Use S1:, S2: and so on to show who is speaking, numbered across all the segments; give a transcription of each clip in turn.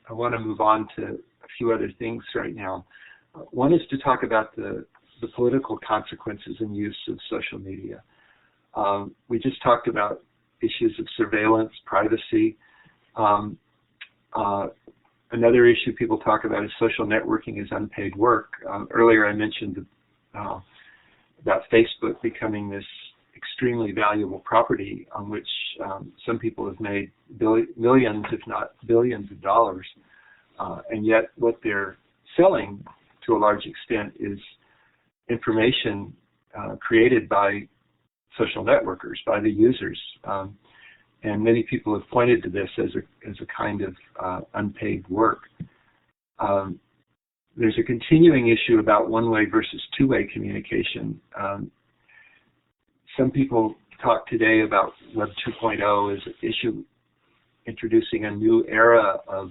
S1: I want to move on to a few other things right now. One is to talk about the political consequences and use of social media. We just talked about issues of surveillance, privacy. Another issue people talk about is social networking as unpaid work. Earlier I mentioned about Facebook becoming this extremely valuable property on which some people have made millions, if not billions of dollars. And yet what they're selling to a large extent is information created by social networkers, by the users. And many people have pointed to this as a kind of unpaid work. There's a continuing issue about one-way versus two-way communication. Some people talk today about Web 2.0 as an issue introducing a new era of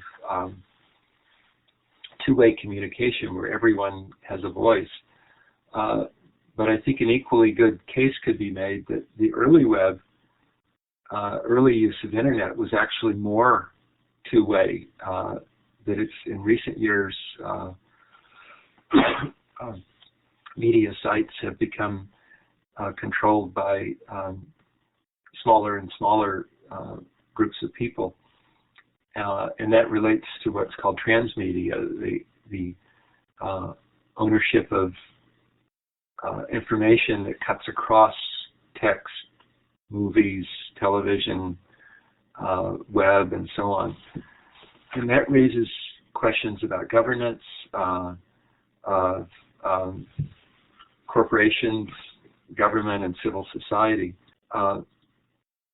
S1: two-way communication where everyone has a voice. But I think an equally good case could be made that the early web, early use of internet was actually more two-way, that it's in recent years media sites have become controlled by smaller and smaller groups of people. And that relates to what's called transmedia, the ownership of information that cuts across text, movies, television, web, and so on. And that raises questions about governance, of corporations, government, and civil society.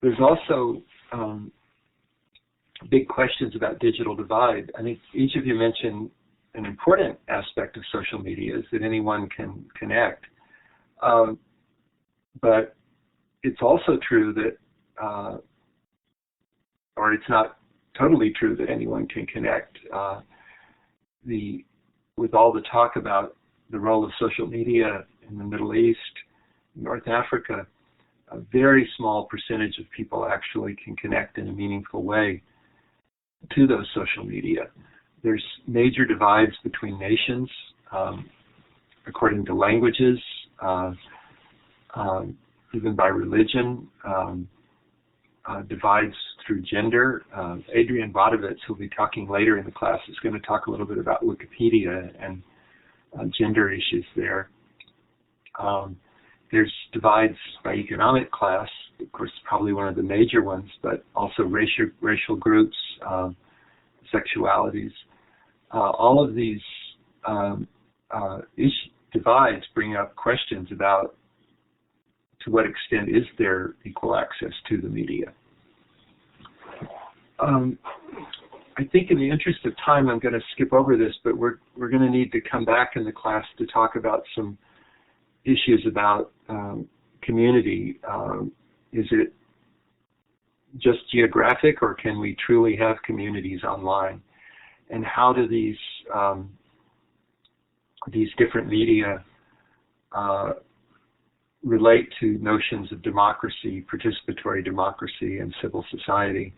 S1: There's also big questions about digital divide. I think each of you mentioned an important aspect of social media is that anyone can connect. But it's also true that, or it's not totally true that anyone can connect. With all the talk about the role of social media in the Middle East, North Africa, a very small percentage of people actually can connect in a meaningful way to those social media. There's major divides between nations, according to languages, even by religion, divides through gender. Adrian Vodovitz, who'll be talking later in the class, is going to talk a little bit about Wikipedia and gender issues there. There's divides by economic class, of course, probably one of the major ones, but also racial groups, sexualities. All of these divides bring up questions about to what extent is there equal access to the media. I think in the interest of time, I'm going to skip over this, but we're going to need to come back in the class to talk about some issues about community. Is it just geographic, or can we truly have communities online? And how do these different media relate to notions of democracy, participatory democracy, and civil society?